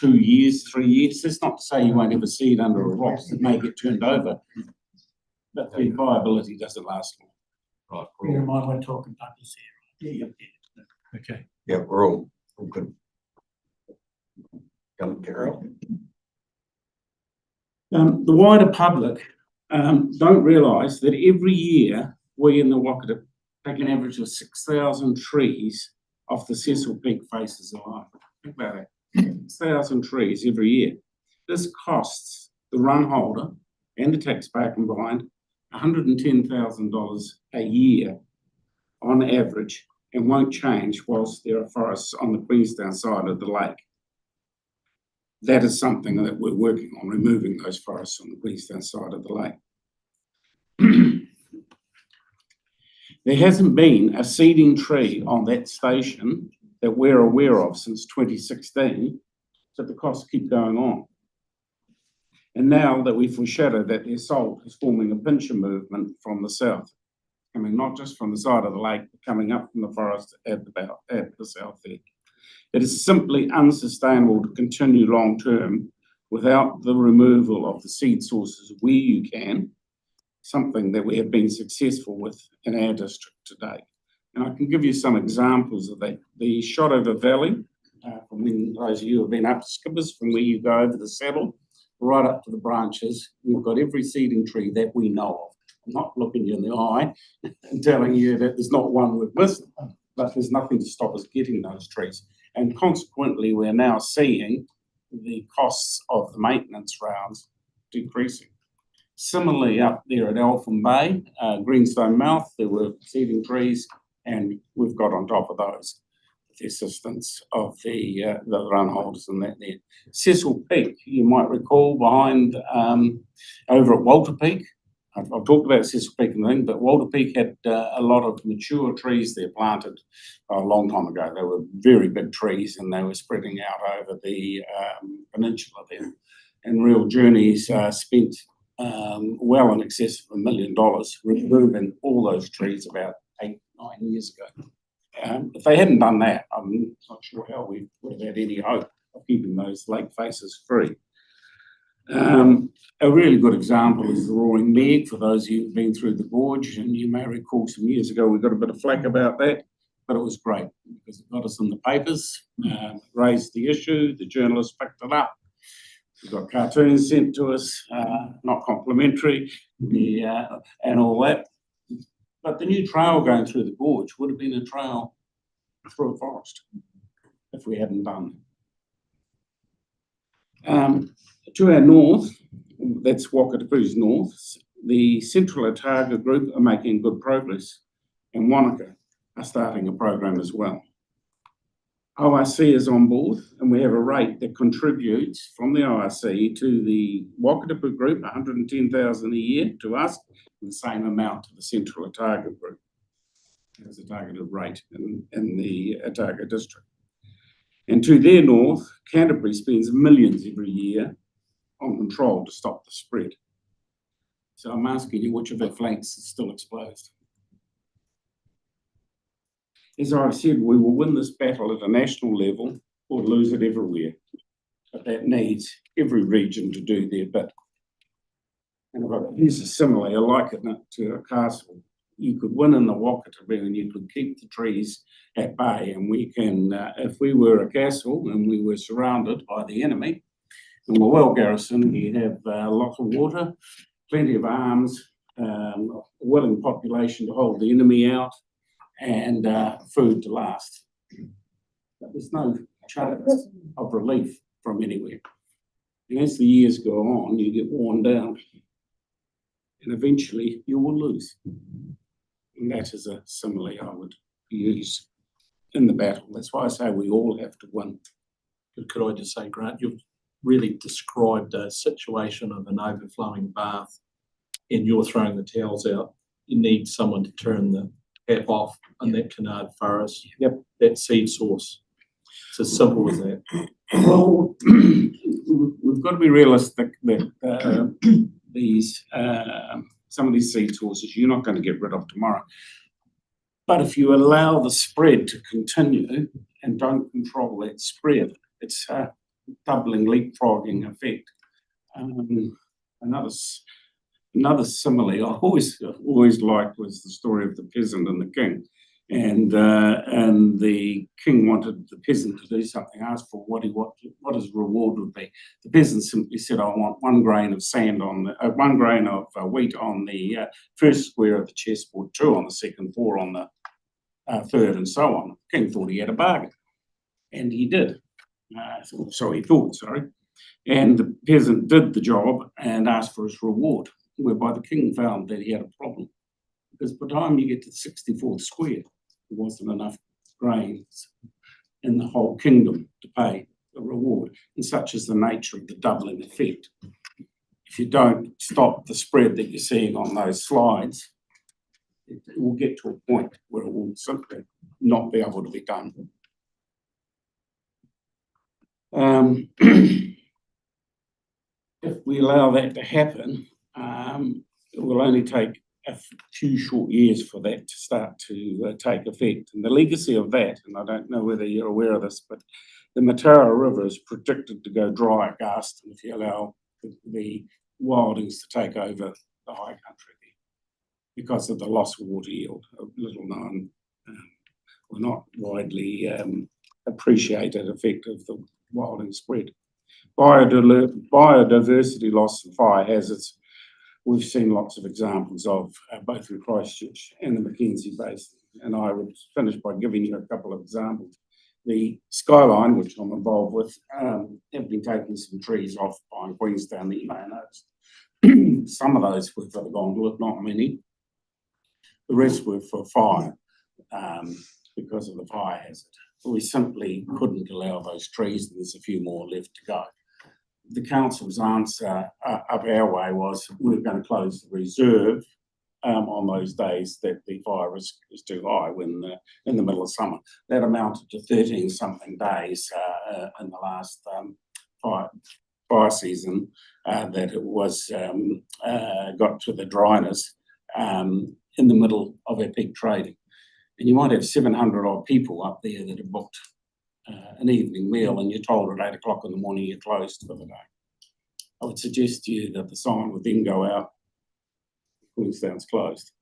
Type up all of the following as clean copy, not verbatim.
2 years, 3 years. That's not to say you won't ever see it under a rock. It may get turned over, but the viability doesn't last long. Right. Bear in mind we're talking puppies here. Yeah. Okay. Yeah, we're all good. Come, Carol. The wider public don't realise that every year we in the Waikato take an average of 6,000 trees off the Cecil Peak faces of life. Think about it. 6,000 trees every year. This costs the run holder and the taxpayer combined $110,000 a year on average, and won't change whilst there are forests on the Queenstown side of the lake. That is something that we're working on, removing those forests on the Queenstown side of the lake. There hasn't been a seeding tree on that station that we're aware of since 2016, so the costs keep going on. And now that we've foreshadowed that their salt is forming a pincher movement from the south, coming not just from the side of the lake, but coming up from the forest at the south there. It is simply unsustainable to continue long term without the removal of the seed sources where you can, something that we have been successful with in our district today. And I can give you some examples of that. The Shotover Valley, from when those of you who have been up Skippers, from where you go over the saddle, right up to the branches, we've got every seeding tree that we know of. I'm not looking you in the eye and telling you that there's not one we've missed, but there's nothing to stop us getting those trees. And consequently, we're now seeing the costs of the maintenance rounds decreasing. Similarly, up there at Eltham Bay, Greenstone Mouth, there were seeding trees, and we've got on top of those with the assistance of the run holders and that there. Cecil Peak, you might recall, behind over at Walter Peak. I've talked about Cecil Peak and thing, but Walter Peak had a lot of mature trees there planted a long time ago. They were very big trees, and they were spreading out over the peninsula there. And Real Journeys spent well in excess of $1 million removing all those trees about 8-9 years ago. If they hadn't done that, I'm not sure how we would have had any hope of keeping those lake faces free. A really good example is the Roaring Meg, for those of you who've been through the gorge, and you may recall some years ago we got a bit of flack about that, but it was great because it got us in the papers, raised the issue, the journalists picked it up, we got cartoons sent to us, not complimentary, and all that. But the new trail going through the gorge would have been a trail through a forest if we hadn't done that. To our north, that's Wakatipu's north, the Central Otago group are making good progress, and Wanaka are starting a program as well. ORC is on board, and we have a rate that contributes from the ORC to the Wakatipu group, $110,000 a year to us, and the same amount to the Central Otago group as a targeted rate in the Otago district. And to their north, Canterbury spends millions every year on control to stop the spread. So I'm asking you, which of our flanks is still exposed? As I've said, we will win this battle at a national level or lose it everywhere. But that needs every region to do their bit. And if I use a simile, I liken it to a castle. You could win in the Wakatipu and you could keep the trees at bay. And we can, if we were a castle and we were surrounded by the enemy, and we're well garrisoned, you have lots of water, plenty of arms, a willing population to hold the enemy out, and food to last. But there's no chance of relief from anywhere. And as the years go on, you get worn down. And eventually you will lose. And that is a simile I would use in the battle. That's why I say we all have to win. Could I just say, Grant, you've really described a situation of an overflowing bath and you're throwing the towels out. You need someone to turn the tap off in that canard forest. Yep. That seed source. It's as simple as that. Well, we've got to be realistic that some of these seed sources you're not going to get rid of tomorrow. But if you allow the spread to continue and don't control that spread, it's doubling, leapfrogging effect. Another simile I always liked was the story of the peasant and the king. And the king wanted the peasant to do something, asked for what his reward would be. The peasant simply said, "I want 1 grain of sand on the 1 grain of wheat on the first square of the chessboard, 2 on the second, 4 on the third, and so on." The king thought he had a bargain, and he did. So he thought, sorry. And the peasant did the job and asked for his reward, whereby the king found that he had a problem, because by the time you get to the 64th square, there wasn't enough grains in the whole kingdom to pay the reward, and such is the nature of the doubling effect. If you don't stop the spread that you're seeing on those slides, it will get to a point where it will simply not be able to be done. If we allow that to happen, it will only take a few short years for that to start to take effect. And the legacy of that, and I don't know whether you're aware of this, but the Mataura River is predicted to go dry at Garston if you allow the wildings to take over the high country there, because of the loss of water yield, a little known or not widely appreciated effect of the wilding spread. Biodiversity loss and fire hazards, we've seen lots of examples of both in Christchurch and the Mackenzie Basin, and I would finish by giving you a couple of examples. The Skyline, which I'm involved with, have been taking some trees off by Queenstown that you may notice. Some of those were for the gondola, not many. The rest were for fire, because of the fire hazard. We simply couldn't allow those trees, and there's a few more left to go. The council's answer up our way was, we're going to close the reserve on those days that the fire risk is too high when in the middle of summer. That amounted to 13 something days in the last fire season that it was got to the dryness in the middle of our peak trading. And you might have 700 odd people up there that have booked an evening meal, and you're told at 8 o'clock in the morning you're closed for the day. I would suggest to you that the sign would then go out, Queenstown's closed.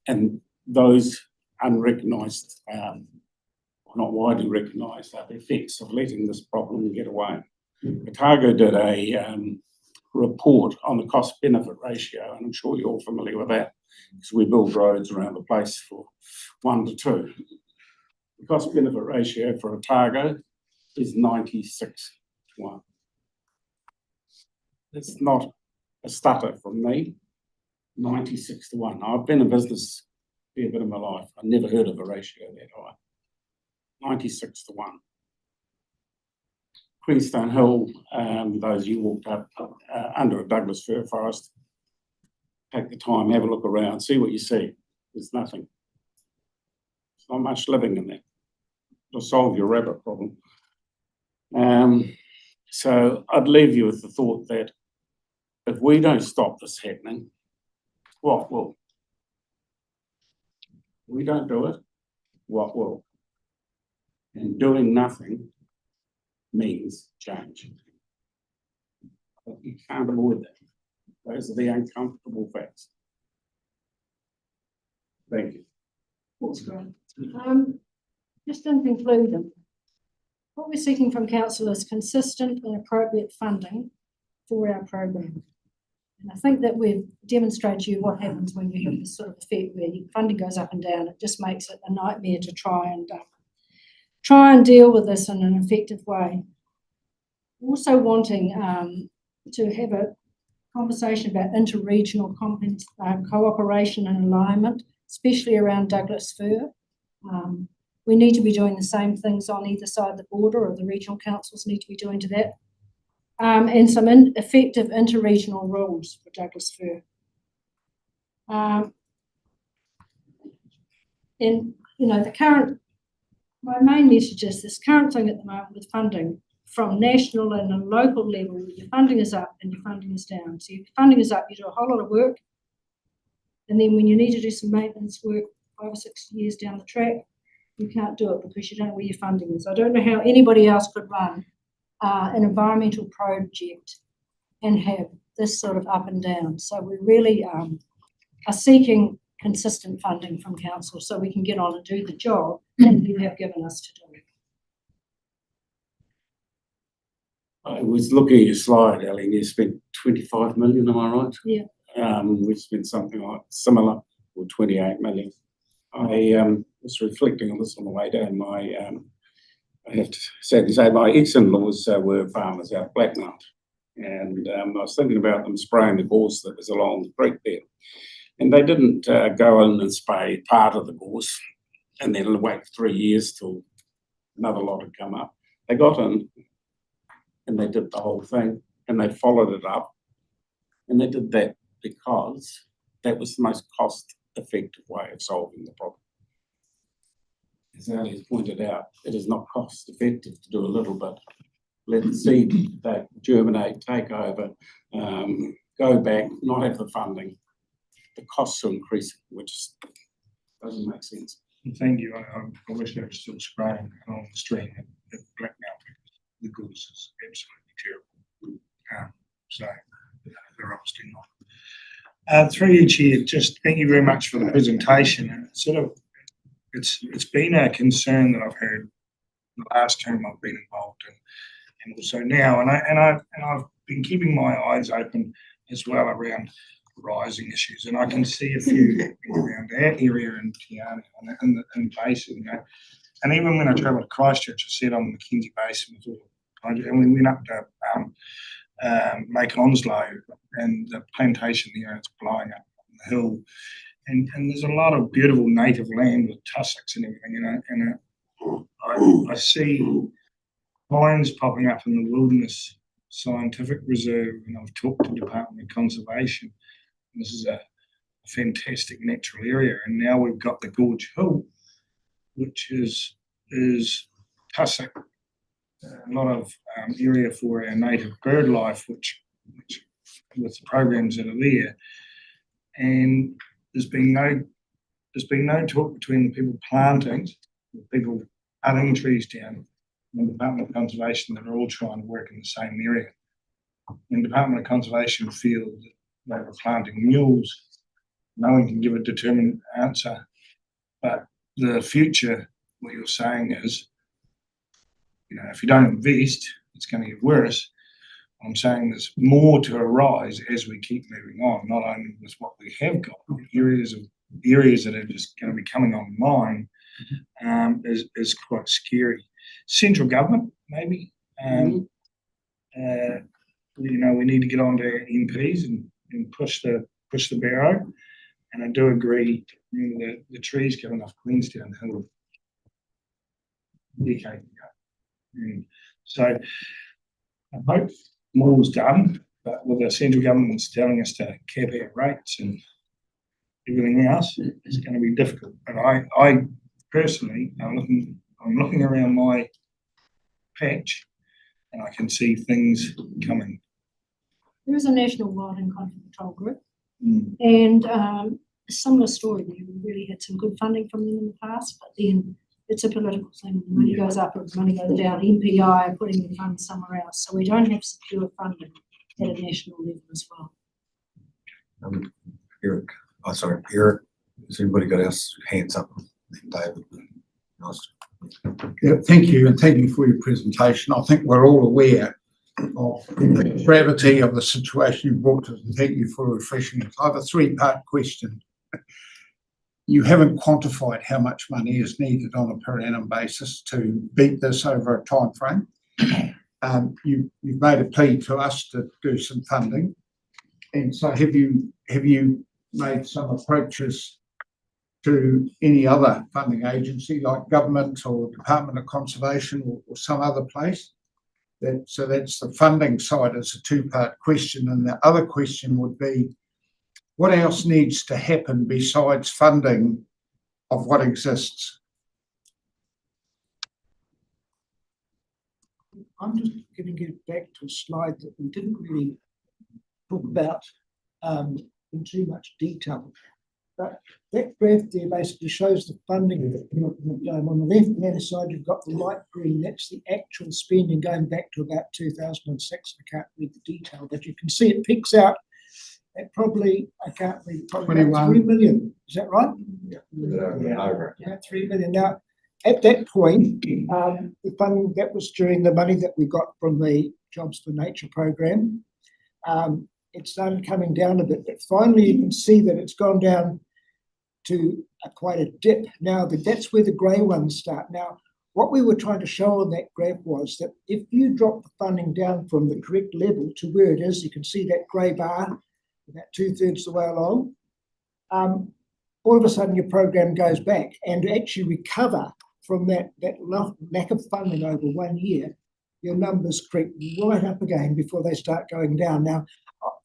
And those unrecognised, not widely recognised, are the effects of letting this problem get away. Otago did a report on the cost-benefit ratio, and I'm sure you're all familiar with that, because we build roads around the place for 1 to 2. The cost-benefit ratio for Otago is 96 to 1. It's not a stutter from me, 96 to 1. I've been in business a fair bit of my life. I've never heard of a ratio that high, 96 to 1. Queenstown Hill, those you walked up under a Douglas fir forest, take the time, have a look around, see what you see. There's nothing. There's not much living in there. It'll solve your rabbit problem. So I'd leave you with the thought that if we don't stop this happening, what will? If we don't do it, what will? And doing nothing means change. But you can't avoid that. Those are the uncomfortable facts. Thank you. That's great. Just in conclusion, what we're seeking from council is consistent and appropriate funding for our program. And I think that we've demonstrated to you what happens when you have this sort of effect where your funding goes up and down. It just makes it a nightmare to try and deal with this in an effective way. Also wanting to have a conversation about inter-regional cooperation and alignment, especially around Douglas fir. We need to be doing the same things on either side of the border, or the regional councils need to be doing to that. And some effective inter-regional rules for Douglas fir. And, you know, my main message is this current thing at the moment with funding from national and a local level, your funding is up and your funding is down. So your funding is up, you do a whole lot of work, and then when you need to do some maintenance work 5 or 6 years down the track, you can't do it because you don't know where your funding is. I don't know how anybody else could run an environmental project and have this sort of up and down. So we really are seeking consistent funding from council so we can get on and do the job that you have given us to do. I was looking at your slide, Ellie, and you spent 25 million, am I right? Yeah. We spent something like similar, or 28 million. I was reflecting on this on the way down. I have to sadly say my ex-in-laws were farmers out Blackmount, and I was thinking about them spraying the gorse that was along the creek there. And they didn't go in and spray part of the gorse and then wait for 3 years till another lot had come up. They got in and they did the whole thing and they followed it up. And they did that because that was the most cost-effective way of solving the problem. As Ali has pointed out, it is not cost-effective to do a little bit. Let the seed germinate, take over, go back, not have the funding. The costs are increasing, which doesn't make sense. Thank you. I wish they were still spraying along the stream at Blackmount. The gorse is absolutely terrible. So they're obviously not. Through you, Chair, just thank you very much for the presentation. And it's been a concern that I've heard the last term I've been involved in, and also now. And I've been keeping my eyes open as well around rising issues, and I can see a few around our area in Tiana and Basin, you know. And even when I travelled to Christchurch, I said on the Mackenzie Basin with all the project, and we went up to Lake Onslow and the plantation there, and it's blowing up on the hill. And there's a lot of beautiful native land with tussocks and everything, you know. And I see pines popping up in the Wilderness Scientific Reserve, and I've talked to the Department of Conservation. This is a fantastic natural area, and now we've got the Gorge Hill, which is tussock, a lot of area for our native bird life, which with the programs that are there. And there's been no talk between the people planting, the people cutting trees down, and the Department of Conservation that are all trying to work in the same area. And the Department of Conservation feel that they were planting mules. No one can give a determined answer. But the future, what you're saying is, you know, if you don't invest, it's going to get worse. I'm saying there's more to arise as we keep moving on, not only with what we have got, but areas that are just going to be coming online is quite scary. Central government, maybe. You know, we need to get on to our MPs and push the barrow. And I do agree, you know, the trees coming off Queenstown Hill a decade ago. And so I hope more was done, but with the central government's telling us to cap our rates and everything else, it's going to be difficult. But I personally, I'm looking around my patch, and I can see things coming. There is a national wild and conflict control group, and a similar story there. We really had some good funding from them in the past, but then it's a political thing. The money goes up or the money goes down. MPI are putting the funds somewhere else, so we don't have secure funding at a national level as well. Eric, Eric, has anybody got else hands up? David. Yeah, thank you, and thank you for your presentation. I think we're all aware of the gravity of the situation you brought to us, and thank you for refreshing it. I have a three-part question. You haven't quantified how much money is needed on a per annum basis to beat this over a time frame. You've made a plea to us to do some funding, and so have you made some approaches to any other funding agency like government or Department of Conservation or some other place? So that's the funding side. It's a two-part question, and the other question would be, what else needs to happen besides funding of what exists? I'm just going to get back to a slide that we didn't really talk about in too much detail. But that graph there basically shows the funding that we're looking at. On the left-hand side, you've got the light green. That's the actual spending going back to about 2006. I can't read the detail, but you can see it peaks out at probably, I can't read, probably about 3 million. Is that right? Over. About 3 million. Now, at that point, the funding, that was during the money that we got from the Jobs for Nature program. It started coming down a bit, but finally you can see that it's gone down to quite a dip. Now, that's where the grey ones start. Now, what we were trying to show on that graph was that if you drop the funding down from the correct level to where it is, you can see that grey bar, about 2/3 the way along, all of a sudden your program goes back, and to actually recover from that lack of funding over 1 year, your numbers creep right up again before they start going down. Now,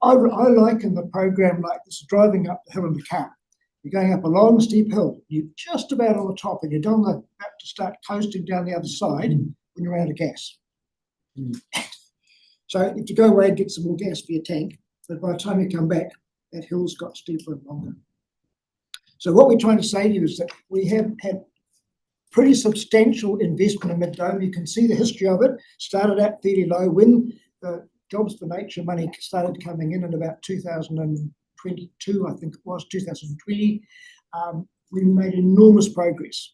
I liken the program like this, driving up the hill in the car. You're going up a long, steep hill. You're just about on the top, and you're about to start coasting down the other side when you're out of gas. So you have to go away and get some more gas for your tank, but by the time you come back, that hill's got steeper and longer. So what we're trying to say to you is that we have had pretty substantial investment in Mid-Dome. You can see the history of it. Started out fairly low. When the Jobs for Nature money started coming in about 2022, I think it was, 2020, we made enormous progress.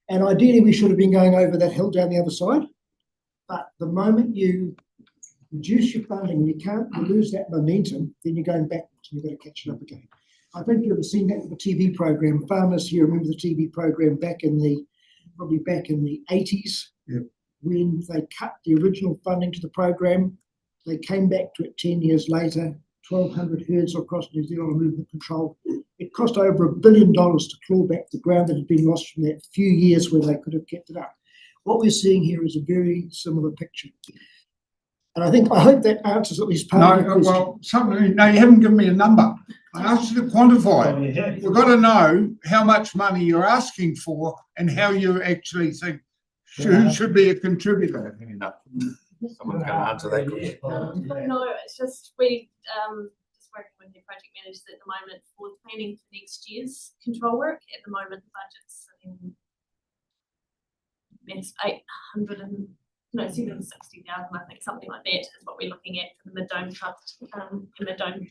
And ideally, we should have been going over that hill down the other side. But the moment you reduce your funding, you lose that momentum, then you're going backwards and you've got to catch it up again. I think you've seen that with the TV program. Farmers here remember the TV program probably back in the 80s, when they cut the original funding to the program. They came back to it 10 years later, 1,200 herds across New Zealand on movement control. It cost over $1 billion to claw back the ground that had been lost from that few years where they could have kept it up. What we're seeing here is a very similar picture. And I hope that answers at least part of your question. No, you haven't given me a number. I asked you to quantify it. We've got to know how much money you're asking for and how you actually think should be a contributor. Someone's going to answer that question. No, it's just we just working with the project managers at the moment for planning for next year's control work. At the moment, the budget's it's 760,000, I think, something like that is what we're looking at for the Mid-Dome Trust, the Mid-Dome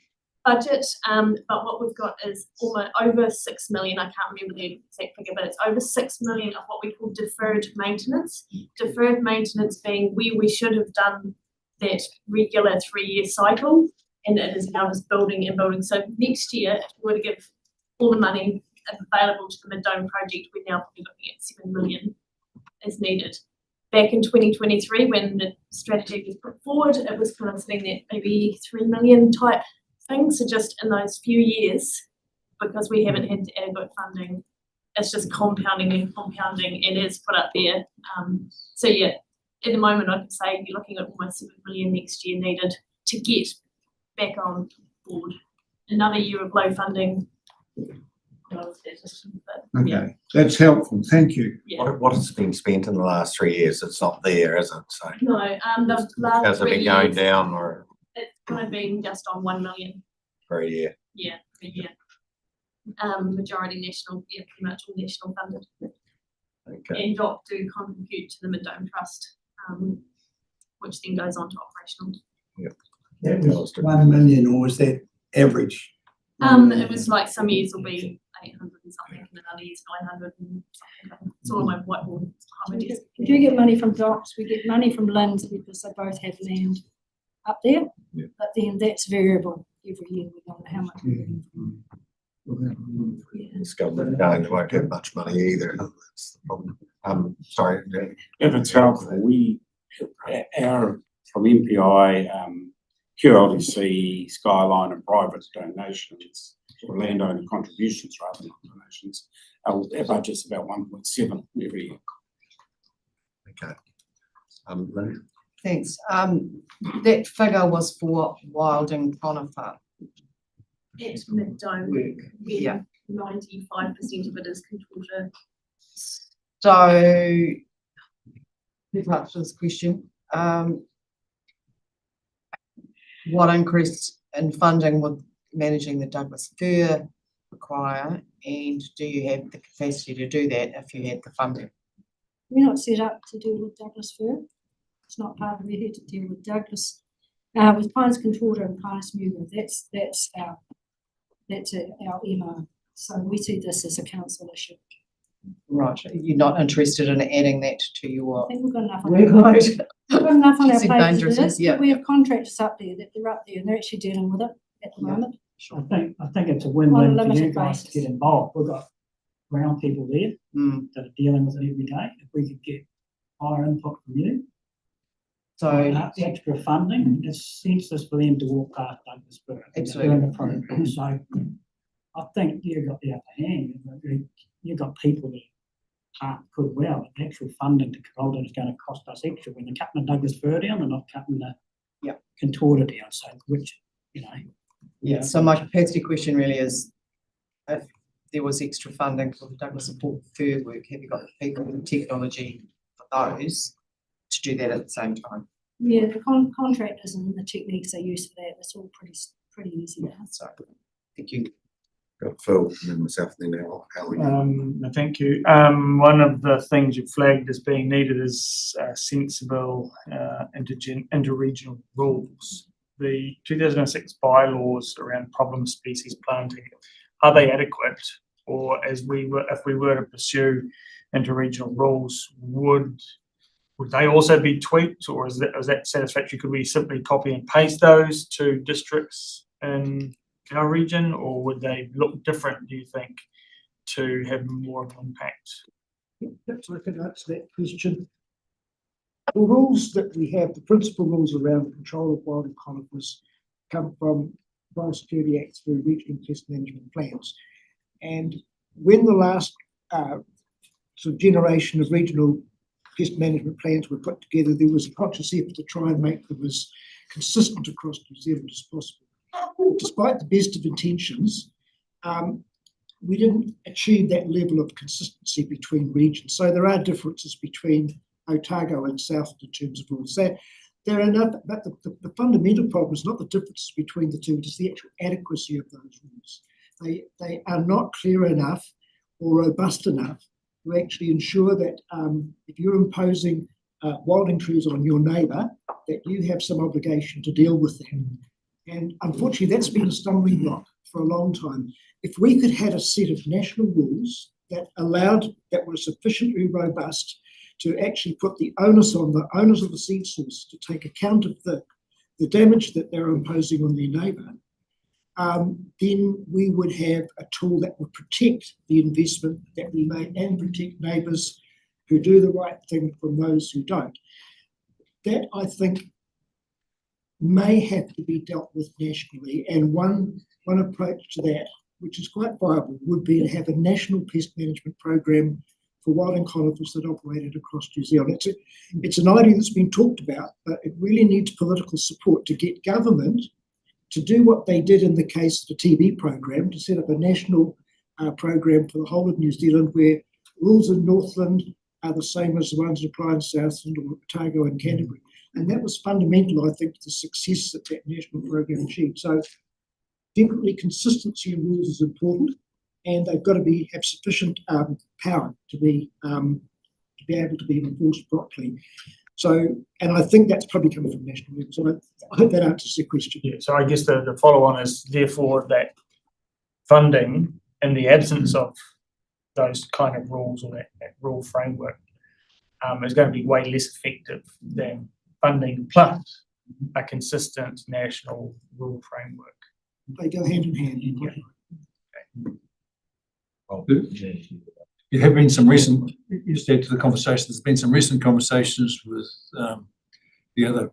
budget. But what we've got is almost over 6 million. I can't remember the exact figure, but it's over 6 million of what we call deferred maintenance. Deferred maintenance being where we should have done that regular 3-year cycle, and it is now just building and building. So next year, if we were to give all the money available to the Mid-Dome project, we're now probably looking at 7 million is needed. Back in 2023, when the strategy was put forward, it was kind of sitting there maybe 3 million type thing. So just in those few years, because we haven't had adequate funding, it's just compounding and compounding, and it's put up there. So yeah, at the moment, I could say you're looking at almost 7 million next year needed to get back on board. Another year of low funding. Okay, that's helpful. Thank you. Yeah. What has been spent in the last 3 years? It's not there, is it? So No, the last has it 3 been going years, down or it's kind of been just on 1 million. for a year? Yeah, per year. Majority national, yeah, pretty much all national funded. Okay. And DOC do contribute to the Mid-Dome Trust, which then goes on to operational. That was 1 million, or was that average? It was like some years will be 800 and something, and then other years 900 and something. It's all on my whiteboard. We do get money from DOCs, we get money from LINs because they both have land up there, but then that's variable every year. We don't know how much we're getting from. This government going to won't have much money either. That's the problem. Sorry. If it's helpful, from MPI, QLDC, Skyline and private donations, or landowner contributions rather than donations, our budget's about 1.7 every year. Okay. Lynn? Thanks. That figure was for wild and conifer. At Mid-Dome work, Yeah. 95% of it is contorta. So, to answer this question, what increase in funding with managing the Douglas fir, require, and do you have the capacity to do that if you had the funding? We're not set up to deal with Douglas fir. It's not part of it here to deal with Douglas. With Pines Contorta and Pines Muga, that's our MO. So we see this as a council issue. Right, you're not interested in adding that to your. I think we've got enough on our plate. We've got enough on our It's plate as dangerous, it is, yeah. but we have contractors up there that they're up there and they're actually dealing with it at the moment. I think it's a win-win for you limited guys to basis. get involved. We've got ground people there Mm. that are dealing with it every day. If we could get higher input from you, So, extra funding, it's senseless for them to walk past Douglas fir. Absolutely. Doing the program. So I think you've got the upper hand. You've got people that could well, the actual funding to control it is going to cost us extra when they're cutting the Douglas fir down, they're not cutting the contorta down. So which, yeah, so my capacity question really is, if there was extra funding for the Douglas and Port fir work, have you got the people and technology for those to do that at the same time? Yeah, the contractors and the techniques they use for that, it's all pretty easy now. So, thank you. Got Phil and then myself and then Alan. Thank you. One of the things you flagged as being needed is sensible interregional rules. The 2006 bylaws around problem species planting, are they adequate? Or if we were to pursue interregional rules, would they also be tweaked, or is that satisfactory? Could we simply copy and paste those to districts in our region, or would they look different, do you think, to have more of an impact? Perhaps I can answer that question. The rules that we have, the principal rules around the control of wild and conifers, come from Biosecurity Act through regional pest management plans. And when the last sort of generation of regional pest management plans were put together, there was a conscious effort to try and make them as consistent across New Zealand as possible. Despite the best of intentions, we didn't achieve that level of consistency between regions. So there are differences between Otago and Southland in terms of rules. There are enough, but the fundamental problem is not the differences between the two, it is the actual adequacy of those rules. They are not clear enough or robust enough to actually ensure that if you're imposing wilding trees on your neighbour, that you have some obligation to deal with them. And unfortunately, that's been a stumbling block for a long time. If we could have a set of national rules that were sufficiently robust to actually put the onus on the owners of the seed source to take account of the damage that they're imposing on their neighbour, then we would have a tool that would protect the investment that we make and protect neighbours who do the right thing from those who don't. That, I think, may have to be dealt with nationally, and one approach to that, which is quite viable, would be to have a national pest management program for wild and conifers that operated across New Zealand. It's an idea that's been talked about, but it really needs political support to get government to do what they did in the case of the TB program, to set up a national program for the whole of New Zealand, where rules in Northland are the same as the ones that apply in Southland or Otago and Canterbury. And that was fundamental, I think, to the success that that national program achieved. So definitely consistency in rules is important, and they've got to have sufficient power to be able to be enforced properly. So, and I think that's probably coming from national rules. So I hope that answers your question. Yeah, so I guess the follow-on is therefore that funding, in the absence of those kind of rules or that rule framework, is going to be way less effective than funding plus a consistent national rule framework. They go hand in hand. There have been some recent, you said to the conversation, there's been some recent conversations with the other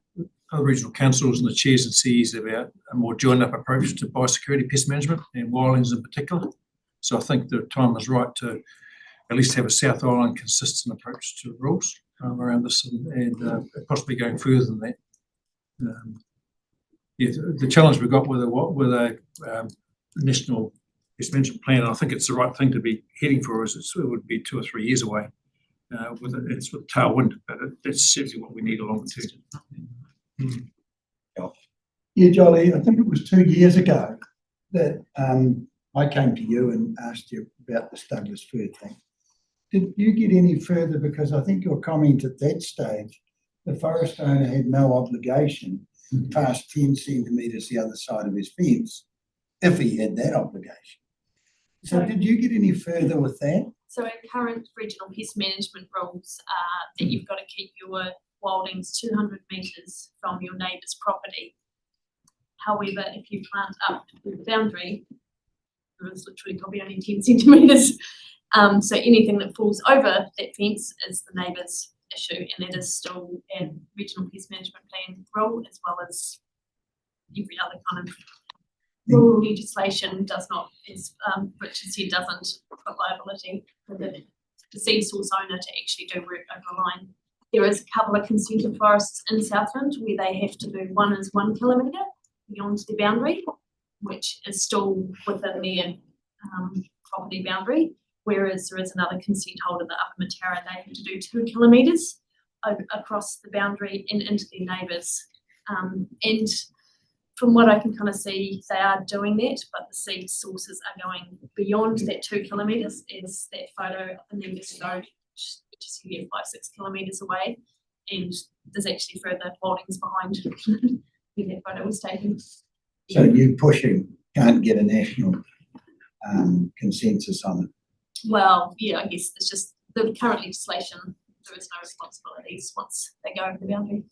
regional councils and the chairs and CEs about a more joined up approach to biosecurity pest management and wildlings in particular. So I think the time is right to at least have a South Island consistent approach to rules around this and possibly going further than that. The challenge we've got with a national pest management plan, and I think it's the right thing to be heading for, is it would be 2 or 3 years away. It's with tailwind, but that's certainly what we need along the term. Yeah, Jolly, I think it was 2 years ago that I came to you and asked you about this Douglas fir thing. Did you get any further? Because I think your comment at that stage, the forest owner had no obligation past 10 centimetres the other side of his fence, if he had that obligation. So did you get any further with that? So our current regional pest management rules are that you've got to keep your wildings 200 metres from your neighbour's property. However, if you plant up to the boundary, there is literally probably only 10 centimetres. So anything that falls over that fence is the neighbour's issue, and that is still a regional pest management plan rule, as well as every other kind of rural legislation does not, as Richard said, doesn't put liability for the seed source owner to actually do work over the line. There is a couple of consented forests in Southland where they have to do 1 kilometre beyond the boundary, which is still within their property boundary. Whereas there is another consent holder, the Upper Matara, they have to do 2 kilometres across the boundary and into their neighbours. And from what I can kind of see, they are doing that, but the seed sources are going beyond that 2 kilometres, as that photo of the neighbours road, which is here 5-6 kilometres away, and there's actually further holdings behind where that photo was taken. So you pushing can't get a national consensus on it. Well, yeah, I guess it's just the current legislation, there is no responsibilities once they go over the boundary.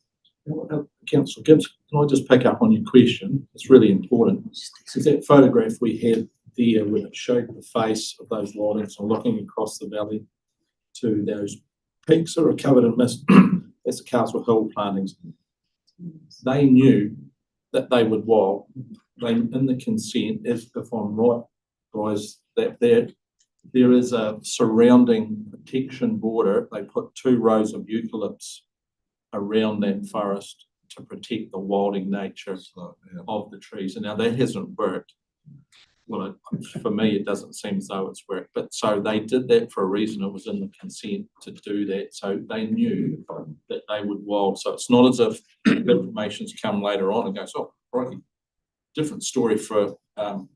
Councillor Gibbs, can I just pick up on your question? It's really important. Because that photograph we had there, when it showed the face of those wildings and looking across the valley to those peaks that are covered in mist, that's the Castle Hill plantings. They knew that they would wild. They, in the consent, if I'm right, guys, that there is a surrounding protection border. They put 2 rows of eucalypts around that forest to protect the wilding nature of the trees. And now that hasn't worked. Well, for me, it doesn't seem as though it's worked. But so they did that for a reason. It was in the consent to do that. So they knew that they would wild. So it's not as if the information's come later on and goes, oh, right, different story for on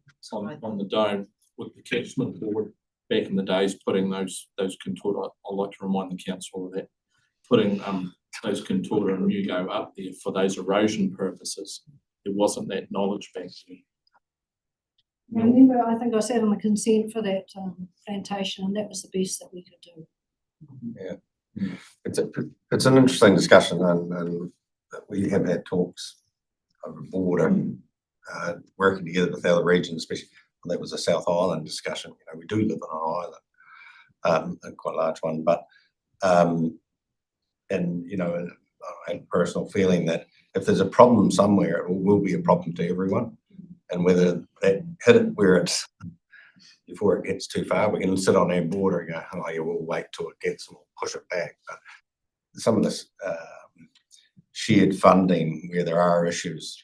the dome with the catchment board back in the days, putting those contour. I like to remind the council of that, putting those contour and mugo up there for those erosion purposes. There wasn't that knowledge back then. I remember, I think I sat on the consent for that plantation, and that was the best that we could do. Yeah, it's an interesting discussion, and we have had talks over board and working together with other regions, especially when that was a South Island discussion. You know, we do live on an island, a quite large one, but and you know, I have a personal feeling that if there's a problem somewhere, it will be a problem to everyone. And whether that hit it where it's before it gets too far, we can sit on our border and go, oh yeah, we'll wait till it gets and we'll push it back. But some of this shared funding where there are issues,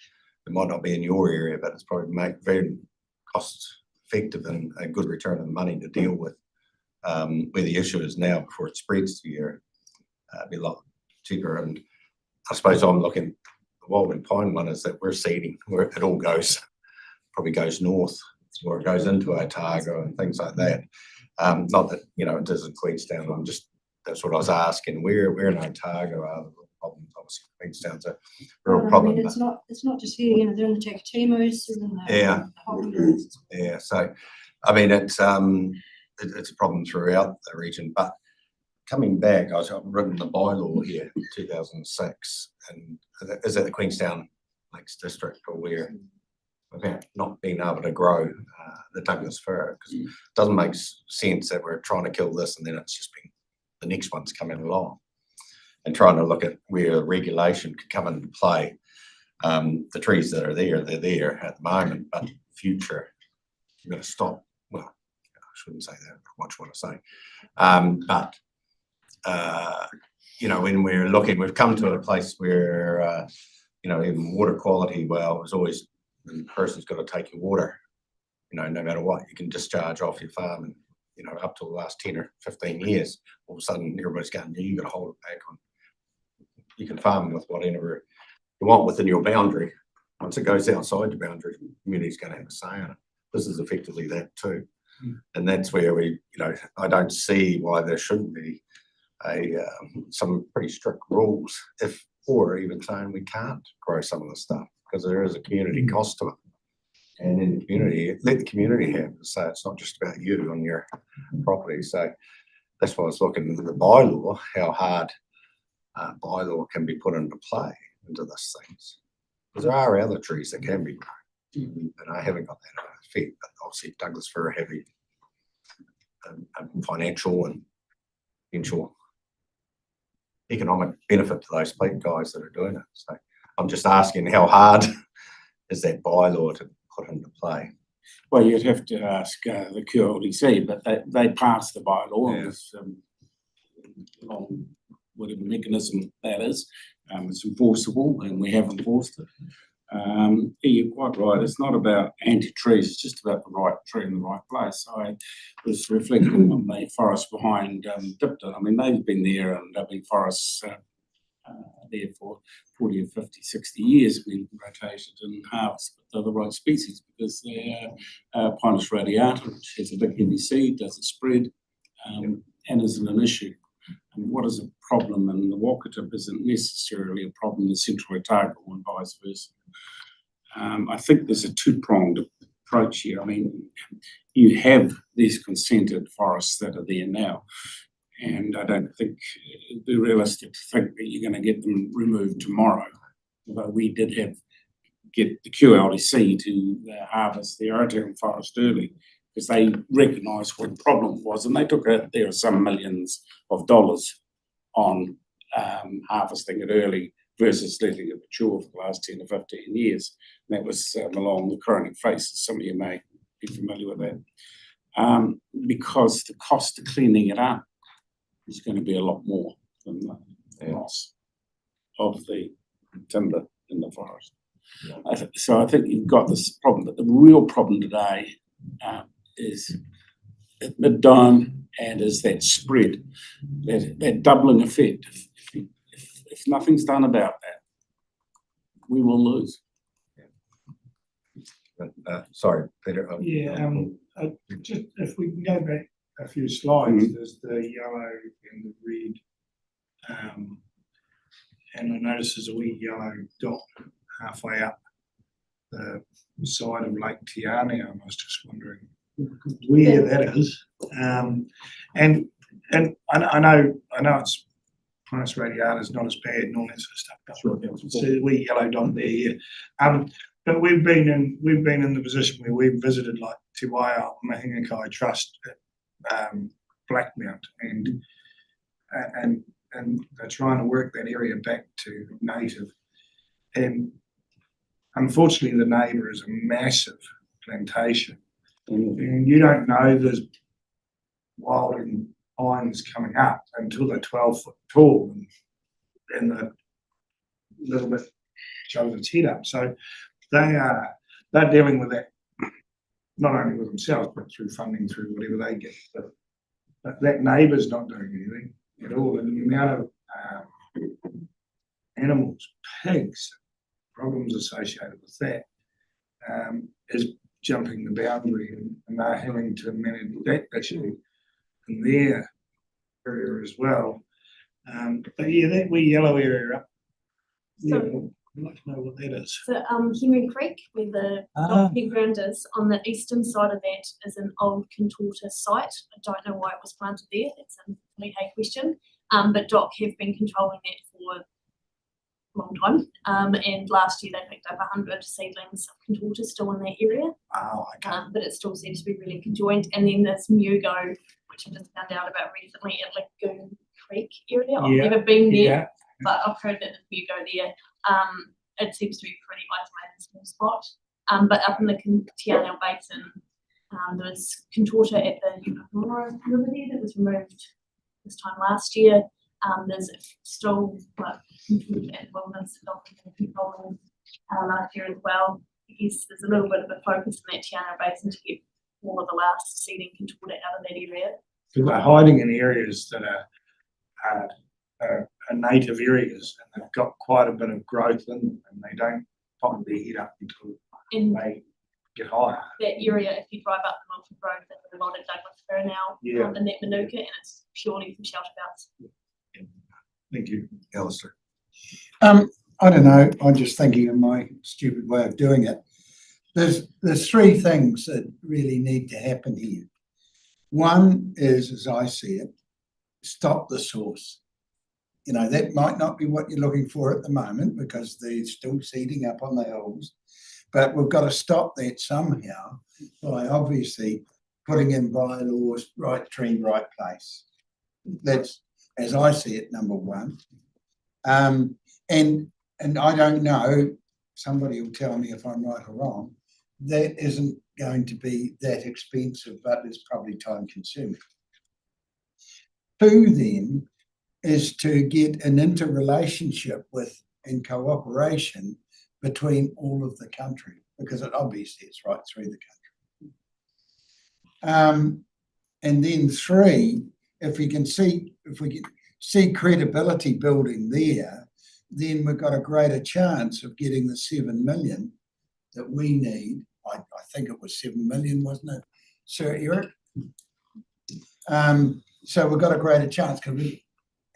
it might not be in your area, but it's probably very cost effective and a good return on money to deal with where the issue is now before it spreads to your be a lot cheaper. And I suppose I'm looking, the Walden Pine one is that we're seeding where it all goes. Probably goes north or it goes into Otago and things like that. Not that, you know, it isn't Queenstown. I'm just, that's what I was asking. Where in Otago are the problems? Obviously, Queenstown's a real problem. I mean, it's not just here, you know, they're in the Takatimus, they're in the Hoppingtons. Yeah, so, I mean, it's a problem throughout the region, but coming back, I've written the bylaw here in 2006, and is that the Queenstown Lakes District or where? About not being able to grow the Douglas fir, because it doesn't make sense that we're trying to kill this and then it's just been the next one's coming along, and trying to look at where regulation could come into play. The trees that are there, they're there at the moment, but future, you're going to stop. Well, I shouldn't say that. Watch what I say. You know, when we're looking, we've come to a place where you know, even water quality, well, it's always the person's got to take your water, you know, no matter what. You can discharge off your farm, and, you know, up to the last 10 or 15 years, all of a sudden everybody's going, you've got to hold it back on. You can farm with whatever you want within your boundary. Once it goes outside the boundary, the community's going to have a say on it. this is effectively that too. And that's where we, I don't see why there shouldn't be some pretty strict rules, or even saying we can't grow some of the stuff, because there is a community cost to it. And in the community, let the community have it. So it's not just about you on your property. So that's why I was looking into the bylaw, how hard bylaw can be put into play into this things. Because there are other trees that can be grown, and I haven't got that effect, but obviously Douglas fir heavy financial and potential economic benefit to those guys that are doing it. So I'm just asking, how hard is that bylaw to put into play? Well, you'd have to ask the QLDC, but they passed the bylaw. Yeah. It's, along whatever mechanism that is. It's enforceable, and we have enforced it. You're quite right. It's not about anti-trees. It's just about the right tree in the right place. I was reflecting on the forest behind Dipton. I mean, they've been there, and they've been forests there for 40 or 50, 60 years, been rotated and harvested. But they're the right species, because they're Pinus radiata, which has a big heavy seed, doesn't spread, and isn't an issue. And what is a problem in the Wakatip isn't necessarily a problem in Central Otago, and vice versa. I think there's a two-pronged approach here. I mean, you have these consented forests that are there now, and I don't think it'd be realistic to think that you're going to get them removed tomorrow. Although we did get the QLDC to harvest the Aratown forest early, because they recognised what the problem was, and they took out there are some millions of dollars on harvesting it early versus letting it mature for the last 10 or 15 years. And that was along the Coronet Face, as some of you may be familiar with that. Because the cost of cleaning it up is going to be a lot more than the loss of the timber in the forest. Yeah. So I think you've got this problem, but the real problem today is at mid-dome, and is that spread, that doubling effect. If nothing's done about that, we will lose. Sorry, Peter. Just if we can go back a few slides, there's the yellow and the red, and I notice there's a wee yellow dot halfway up the side of Lake Te Anau. I was just wondering where that is. And I know it's Pinus radiata is not as bad and all that sort of stuff. But sure, it's a wee yellow dot there, yeah. But we've been in the position where we've visited like Te Waia Mahingakai Trust at Blackmount, and they're trying to work that area back to native. And unfortunately, the neighbour is a massive plantation, and you don't know there's wilding pines coming up until they're 12 foot tall, and the little bit shows its head up. So they're dealing with that, not only with themselves, but through funding, through whatever they get. But that neighbour's not doing anything at all. And the amount of animals, pigs, problems associated with that is jumping the boundary, and they're having to manage that issue in their area as well. But yeah, that wee yellow area up there, I'd like to know what that is. So Henry Creek, where the dog ground is, on the eastern side of that is an old contorta site. I don't know why it was planted there. It's a complete question. But DOC have been controlling that for a long time. And last year they picked up 100 seedlings of contorta still in that area. Oh, okay. But it still seems to be really conjoined. And then there's Mugo, which I just found out about recently at Lagoon Creek area. I've never been there, but I've heard that there's Mugo there. It seems to be a pretty isolated small spot. But up in the Te Anau Basin, there's contorta at the Invercargill river there that was removed this time last year. There's still contorta at Wilderness controlling last year as well. I guess there's a little bit of a focus in that Te Anau Basin to get all of the last seeding contorta out of that area. Because they're hiding in areas that are native areas, and they've got quite a bit of growth in them, and they don't pop their head up until they Get higher. that area, if you drive up the Milford Road, there's a lot of Douglas fir now Yeah. in that Manuka, and it's purely from shelter belts. Thank you. Alistair. I don't know, I'm just thinking of my stupid way of doing it. There's three things that really need to happen here. One is, as I see it, stop the source. You know, that might not be what you're looking for at the moment because they're still seeding up on the hills. But we've got to stop that somehow by obviously putting in bylaws, right tree, right place. That's, as I see it, number one. And I don't know, somebody will tell me if I'm right or wrong, that isn't going to be that expensive, but it's probably time consuming. Two then is to get an interrelationship with and cooperation between all of the country, because it obviously it's right through the country. And then three, if we can see credibility building there, then we've got a greater chance of getting the 7 million that we need. I think it was 7 million, wasn't it, Sir Eric? So we've got a greater chance because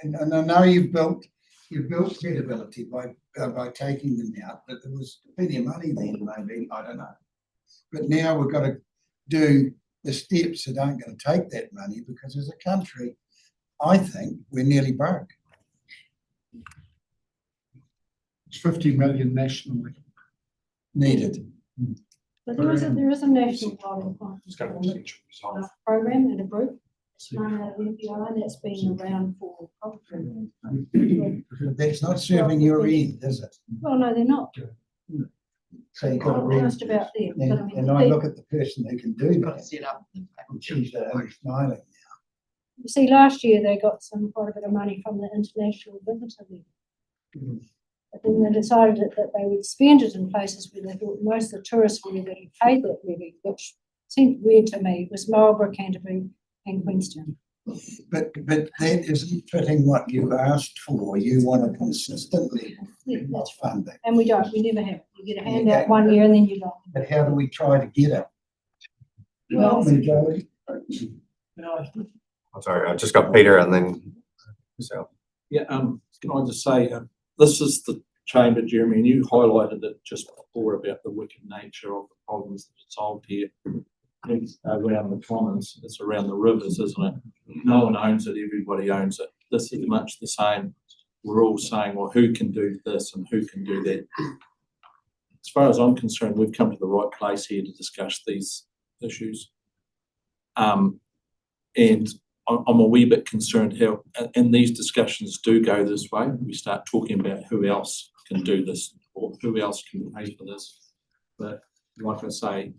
and I know you've built credibility by taking them out, but there was plenty of money then, maybe, I don't know. But now we've got to do the steps that aren't going to take that money because as a country, I think we're nearly broke. It's 50 million nationally. Needed. But there is a national wildlife It's got a program and a group. It's run out of NPI and it's been around for probably. That's not serving your end, is it? Well, no, they're not. So you've got to I'm read. honest about them. But I mean, And I look at the person who can do Got to that. set up. And she's only smiling. you see, last year they got quite a bit of money from the international visitor levy. Mm. But then they decided that they would spend it in places where they thought most of the tourists would already pay that levy, which seemed weird to me. It was Marlborough, Canterbury and Queenstown. But that isn't fitting what you asked for. You want a consistent Yeah, level of that's right. funding. And we don't, we never have. You get a handout one year and then you don't. But how do we try to get it? Well, Help me, Joey. I'm sorry, I just got Peter and then yourself. Yeah, can I just say, this is the chamber, Jeremy, and you highlighted it just before about the wicked nature of the problems that are solved here. It's around the commons, it's around the rivers, isn't it? No one owns it, everybody owns it. This is much the same. We're all saying, well, who can do this and who can do that? As far as I'm concerned, we've come to the right place here to discuss these issues. And I'm a wee bit concerned how, and these discussions do go this way. We start talking about who else can do this or who else can pay for this. But like I say,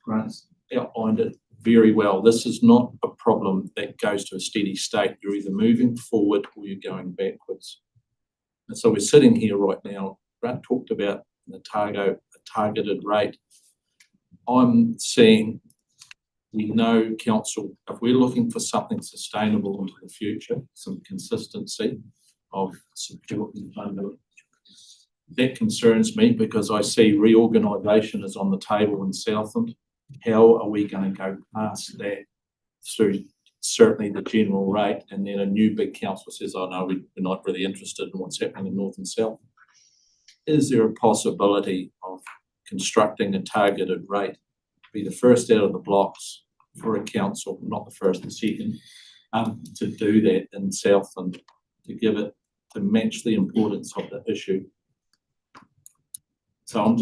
Grant's outlined it very well. This is not a problem that goes to a steady state. You're either moving forward or you're going backwards. And so we're sitting here right now. Grant talked about the targeted rate. I'm seeing, we know council, if we're looking for something sustainable into the future, some consistency of support and funding, that concerns me because I see reorganisation is on the table in Southland. How are we going to go past that through certainly the general rate, and then a new big council says, oh no, we're not really interested in what's happening in North and South? Is there a possibility of constructing a targeted rate, be the first out of the blocks for a council, not the first, the second, to do that in Southland, to give it, to match the importance of the issue? So I'm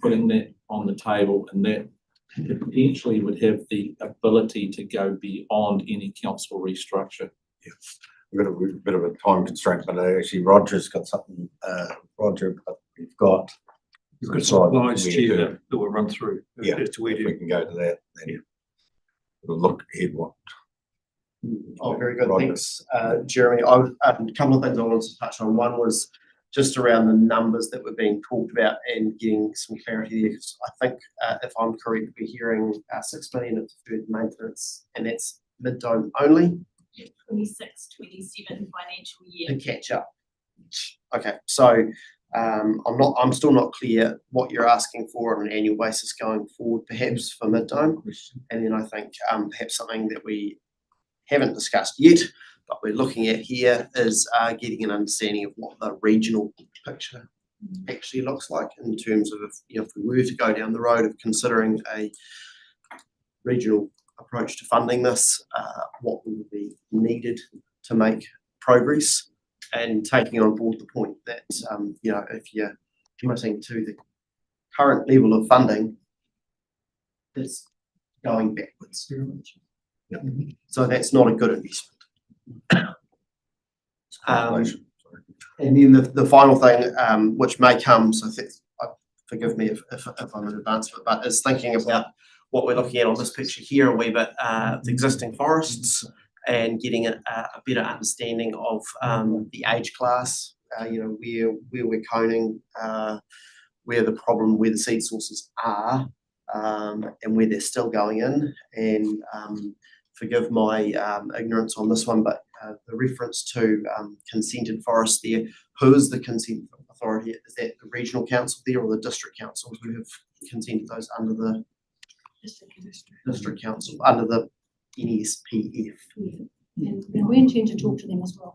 putting that on the table, and that potentially would have the ability to go beyond any council restructure. Yeah. We've got a bit of a time constraint, but actually Roger's got something, Roger, but we've got. You've got some slides, Chair, that we'll run through. Yeah, as to where if we can go to that, then we'll look ahead what. Oh, very good, Roger. thanks, Jeremy. A couple of things I wanted to touch on. One was just around the numbers that were being talked about and getting some clarity there. 'Cause I think, if I'm correct, we're hearing 6 million of deferred maintenance, and that's mid-dome only. 26-27 financial year. To catch up. Okay, so I'm still not clear what you're asking for on an annual basis going forward, perhaps for mid-dome. And then I think perhaps something that we haven't discussed yet, but we're looking at here is getting an understanding of what the regional picture actually looks like in terms of if we were to go down the road of considering a regional approach to funding this, what would be needed to make progress, and taking on board the point that if you're committing to the current level of funding, it's going backwards. Yeah. So that's not a good investment. And then the final thing, which may come, so forgive me if I'm in advance of it, but is thinking about what we're looking at on this picture here a wee bit, the existing forests, and getting a better understanding of the age class, where we're coning, where the seed sources are, and where they're still going in. And forgive my ignorance on this one, but the reference to consented forest there, who is the consent authority? Is that the regional council there or the district council who have consented those under the district council, under the NSPF? Yeah. And we intend to talk to them as well.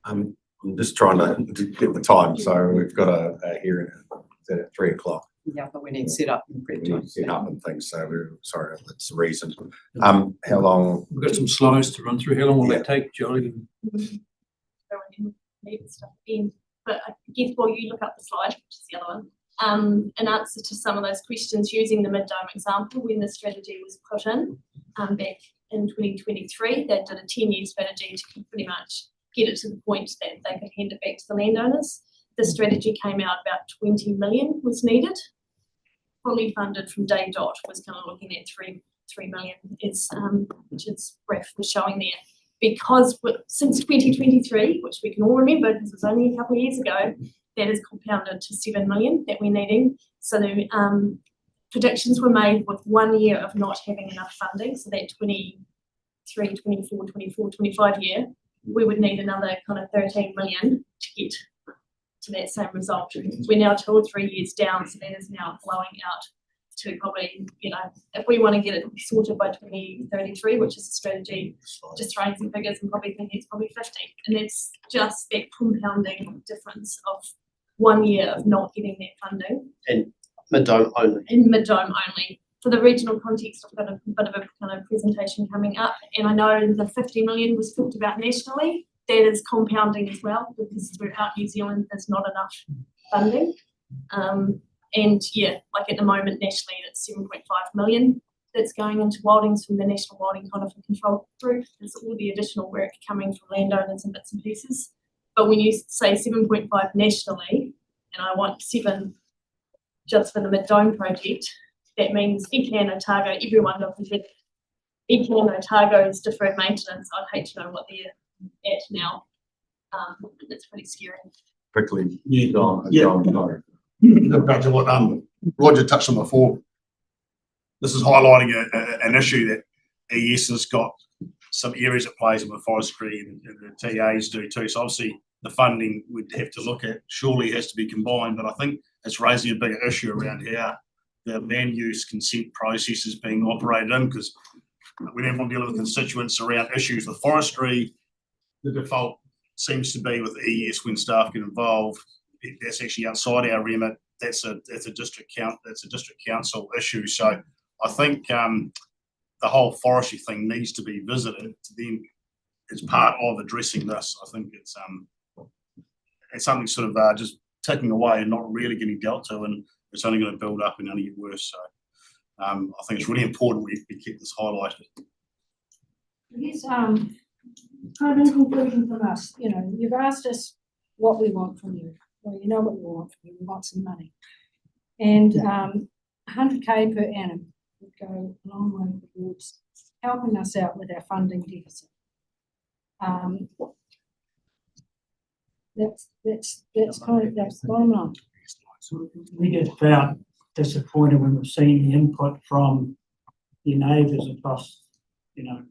I'm just trying to get the time, so we've got a hearing at 3 o'clock. Yeah, but we need to set up and prep We need time. to set up and things, so we're sorry, that's the reason. How long? We've got some slides to run through. How long will that take, Jolly? Stuff in. But I guess while you look up the slide, which is the other one, in answer to some of those questions using the mid-dome example, when the strategy was put in back in 2023, they did a 10-year strategy to pretty much get it to the point that they could hand it back to the landowners. The strategy came out about 20 million was needed. Fully funded from day dot was kind of looking at 3 million, which is Ref was showing there. Because since 2023, which we can all remember because it was only a couple of years ago, that has compounded to 7 million that we're needing. So the predictions were made with 1 year of not having enough funding. So that 23, 24, 24, 25 year, we would need another kind of 13 million to get to that same result. We're now 2 or 3 years down, so that is now flowing out to probably, if we want to get it sorted by 2033, which is a strategy, just throwing some figures and probably thinking it's probably 50. And that's just that compounding difference of 1 year of not getting that funding. And mid-dome only. In mid-dome only. For the regional context, I've got a bit of a kind of presentation coming up, and I know the 50 million was talked about nationally. That is compounding as well, because throughout New Zealand there's not enough funding. And yeah, like at the moment nationally it's 7.5 million that's going into wildings from the National Wilding Conifer Control Group. There's all the additional work coming from landowners and bits and pieces. But when you say 7.5 nationally, and I want 7 just for the mid-dome project, that means Ecan, Otago, everyone got completed. Ecan, Otago's deferred maintenance, I'd hate to know what they're at now. That's pretty scary. Quickly, Back to what Roger touched on before. This is highlighting an issue that ES has got some areas it plays in with forestry and the TAs do too. So obviously the funding we'd have to look at surely has to be combined, but I think it's raising a bigger issue around how the land use consent process is being operated in, because whenever I'm dealing with constituents around issues with forestry, the default seems to be with ES when staff get involved. That's actually outside our remit. That's a district council issue. So I think the whole forestry thing needs to be visited. Then as part of addressing this, I think it's something sort of just ticking away and not really getting dealt to, and it's only going to build up and only get worse. So I think it's really important we keep this highlighted. Yes, kind of in conclusion from us, you've asked us what we want from you. Well, you know what we want from you. We want some money. And 100K per annum would go a long way towards helping us out with our funding deficit. That's the bottom line. We just felt disappointed when we've seen the input from your neighbours across,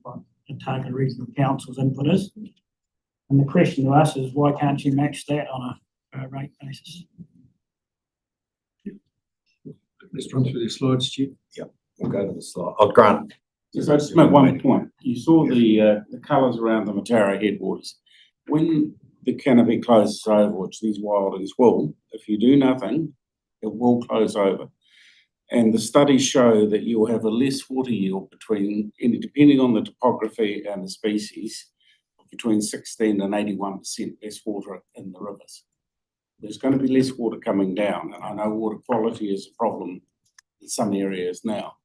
what the Otago Regional Council's input is. And the question to us is, why can't you match that on a rate basis? Let's run through the slides, Stu. We'll go to the slide. Oh, Grant. So I just make one point. You saw the colours around the Matara headwaters. When the canopy closes over, which these wildings will, if you do nothing, it will close over. And the studies show that you'll have a less water yield depending on the topography and the species, between 16 and 81% less water in the rivers. There's going to be less water coming down, and I know water quality is a problem in some areas now.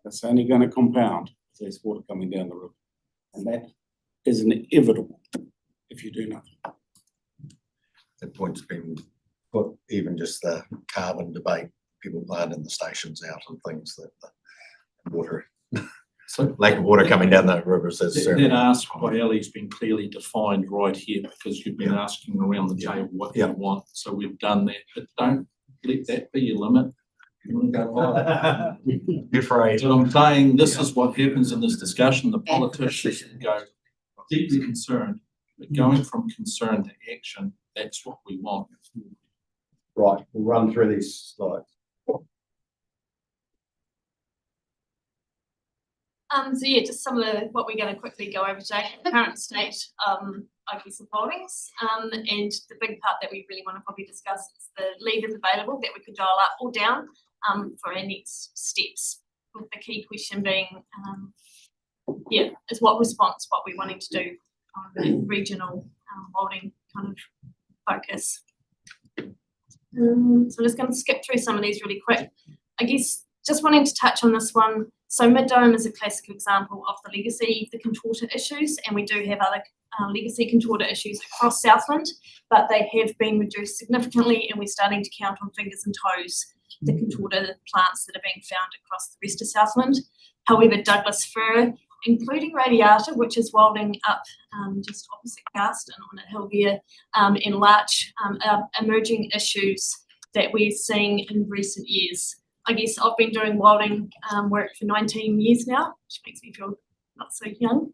It's only going to compound if there's water coming down the river. And that is inevitable if you do nothing. That point's been put, even just the carbon debate, people planting the stations out and things that the water, So lack of water coming down the rivers is certainly. that ask by Ali's been clearly defined right here, because you've been asking around the table what you want. So we've done that, but don't let that be your limit. You want to go higher. You're afraid. So I'm saying this is what happens in this discussion. The politicians go deeply concerned, but going from concern to action, that's what we want. Right, we'll run through these slides. So yeah, just some of what we're going to quickly go over today. Current state, I guess, of holdings. And the big part that we really want to probably discuss is the levers available that we could dial up or down for our next steps. With the key question being, is what response, what we're wanting to do on the regional holding kind of focus. So I'm just going to skip through some of these really quick. I guess just wanting to touch on this one. So Mid-Dome is a classic example of the legacy, the contorta issues, and we do have other legacy contorta issues across Southland, but they have been reduced significantly, and we're starting to count on fingers and toes the contorta plants that are being found across the rest of Southland. However, Douglas fir, including radiata, which is wilding up just opposite Garston on a hill there, and larch, are emerging issues that we're seeing in recent years. I guess I've been doing wilding work for 19 years now, which makes me feel not so young,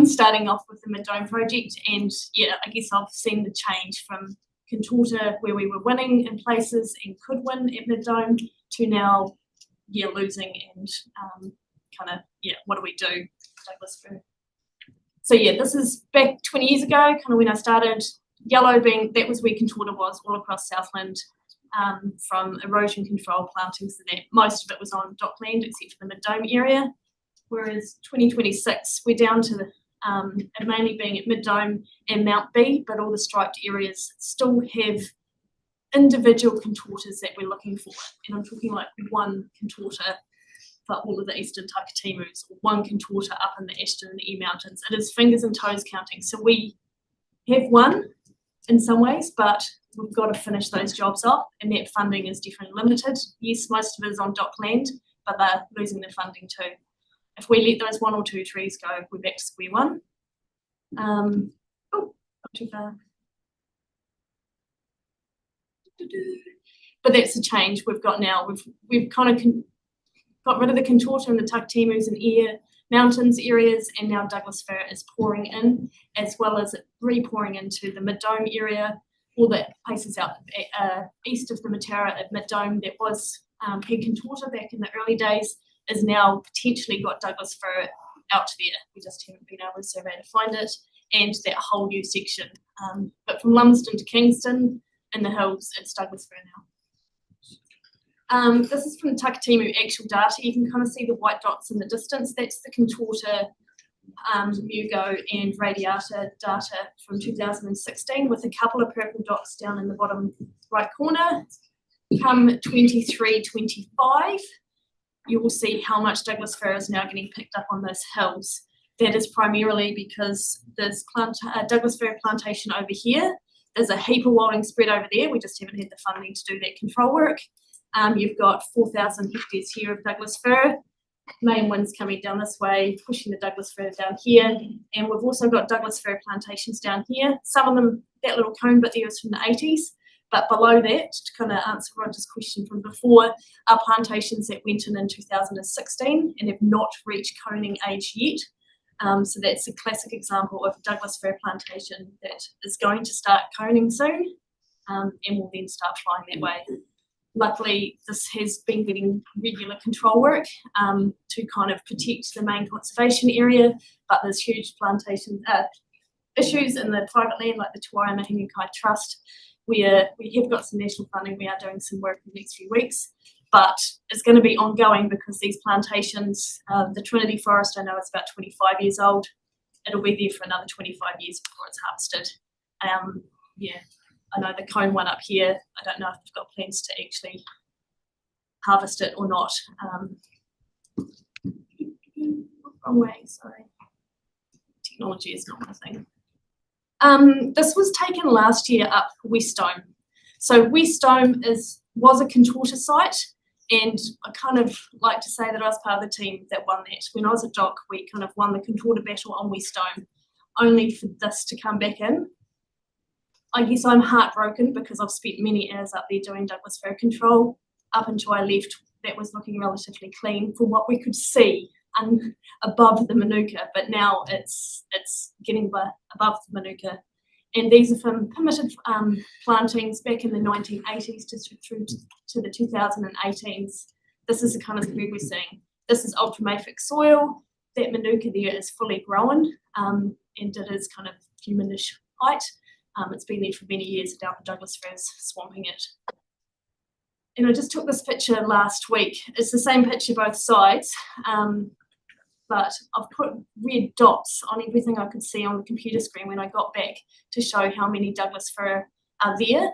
starting off with the Mid-Dome project. And yeah, I guess I've seen the change from contorta, where we were winning in places and could win at Mid-Dome, to now, losing and what do we do? Douglas fir. So yeah, this is back 20 years ago, kind of when I started. Yellow being, that was where contorta was all across Southland. From erosion control plantings, and that most of it was on dockland except for the Mid-Dome area. Whereas 2026, we're down to it mainly being at Mid-Dome and Mount B, but all the striped areas still have individual contortas that we're looking for. And I'm talking like one contorta for all of the eastern Takatimus, or one contorta up in the Ashton and the E Mountains. It is fingers and toes counting. So we have one in some ways, but we've got to finish those jobs off, and that funding is definitely limited. Yes, most of it is on dockland, but they're losing their funding too. If we let those one or two trees go, we're back to square one. Not too far. But that's the change we've got now. We've kind of got rid of the contorta and the Takatimus and Eyre Mountains areas, and now Douglas fir is pouring in, as well as re-pouring into the Mid-Dome area. All the places out east of the Matara at Mid-Dome that was pig contorta back in the early days is now potentially got Douglas fir out there. We just haven't been able to survey to find it, and that whole new section. But from Lumsden to Kingston in the hills, it's Douglas fir now. This is from the Takatimu actual data. You can kind of see the white dots in the distance. That's the contorta, Mugo and radiata data from 2016, with a couple of purple dots down in the bottom right corner. Come 23-25, you will see how much Douglas fir is now getting picked up on those hills. That is primarily because there's Douglas fir plantation over here. There's a heap of wilding spread over there. We just haven't had the funding to do that control work. You've got 4,000 hectares here of Douglas fir. Main winds coming down this way, pushing the Douglas fir down here. And we've also got Douglas fir plantations down here. Some of them, that little cone bit there is from the 80s. But below that, to kind of answer Roger's question from before, are plantations that went in 2016 and have not reached coning age yet. So that's a classic example of a Douglas fir plantation that is going to start coning soon, and will then start flying that way. Luckily, this has been getting regular control work to kind of protect the main conservation area, but there's huge plantation issues in the private land, like the Tuaia Mahingakai Trust, where we have got some national funding. We are doing some work in the next few weeks, but it's going to be ongoing because these plantations, the Trinity Forest, I know it's about 25 years old. It'll be there for another 25 years before it's harvested. Yeah, I know the cone one up here, I don't know if they've got plans to actually harvest it or not. Wrong way, sorry. Technology is not my thing. This was taken last year up West Dome. So West Dome was a contorta site, and I kind of like to say that I was part of the team that won that. When I was at DOC, we kind of won the contorta battle on West Dome, only for this to come back in. I guess I'm heartbroken because I've spent many hours up there doing Douglas fir control. Up until I left, that was looking relatively clean from what we could see above the manuka, but now it's getting above the manuka. And these are from permitted plantings back in the 1980s through to the 2018s. This is the kind of spread we're seeing. This is ultramafic soil. That manuka there is fully grown, and it is kind of humanish height. It's been there for many years, and now the Douglas fir is swamping it. And I just took this picture last week. It's the same picture both sides, but I've put red dots on everything I could see on the computer screen when I got back to show how many Douglas fir are there.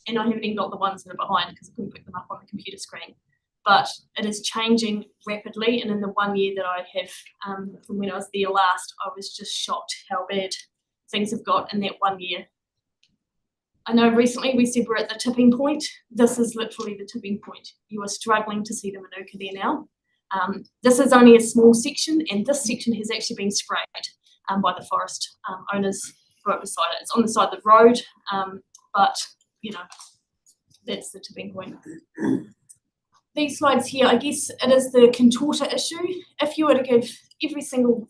And I haven't even got the ones that are behind because I couldn't pick them up on the computer screen. But it is changing rapidly, and in the 1 year that I have from when I was there last, I was just shocked how bad things have got in that 1 year. I know recently we said we're at the tipping point. This is literally the tipping point. You are struggling to see the manuka there now. This is only a small section, and this section has actually been sprayed by the forest owners who are beside it. It's on the side of the road, but you know, that's the tipping point. These slides here, I guess it is the contorta issue. If you were to give every single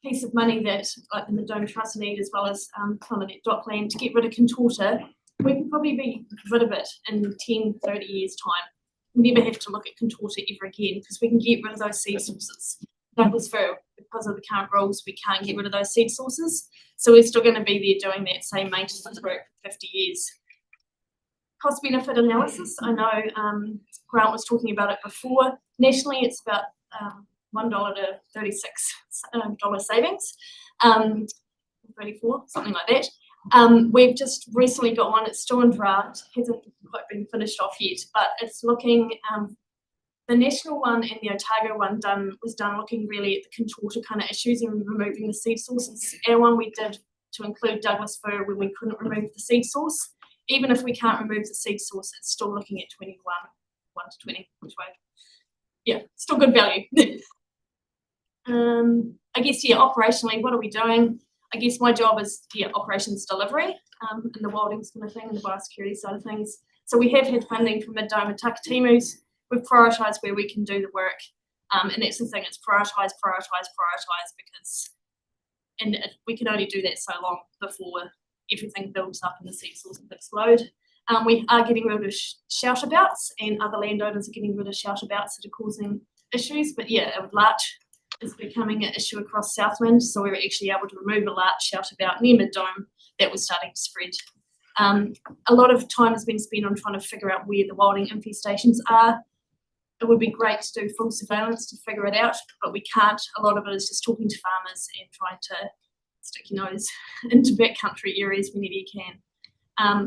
piece of money that like the Midome Trust need, as well as Climate Dockland, to get rid of contorta, we could probably be rid of it in 10, 30 years time. We never have to look at contorta ever again because we can get rid of those seed sources. Douglas fir, because of the current rules, we can't get rid of those seed sources. So we're still going to be there doing that same maintenance work for 50 years. Cost benefit analysis, I know Grant was talking about it before. Nationally, it's about $1 to $36 savings, 34, something like that. We've just recently got one, it's still in draft, hasn't quite been finished off yet, but it's looking, the national one and the Otago one was done looking really at the contorta kind of issues and removing the seed sources. Our one we did to include Douglas fir when we couldn't remove the seed source. Even if we can't remove the seed source, it's still looking at 1 to 20, which way? Yeah, still good value. I guess, yeah, operationally, what are we doing? I guess my job is, yeah, operations delivery and the wildings kind of thing and the biosecurity side of things. So we have had funding from Midome and Takatimus. We've prioritised where we can do the work. And that's the thing, it's prioritise because we can only do that so long before everything builds up and the seed source will explode. We are getting rid of shout-abouts, and other landowners are getting rid of shout-abouts that are causing issues. But yeah, larch is becoming an issue across Southland, so we were actually able to remove a larch shout-about near Midome that was starting to spread. A lot of time has been spent on trying to figure out where the wilding infestations are. It would be great to do full surveillance to figure it out, but we can't. A lot of it is just talking to farmers and trying to stick your nose into backcountry areas whenever you can.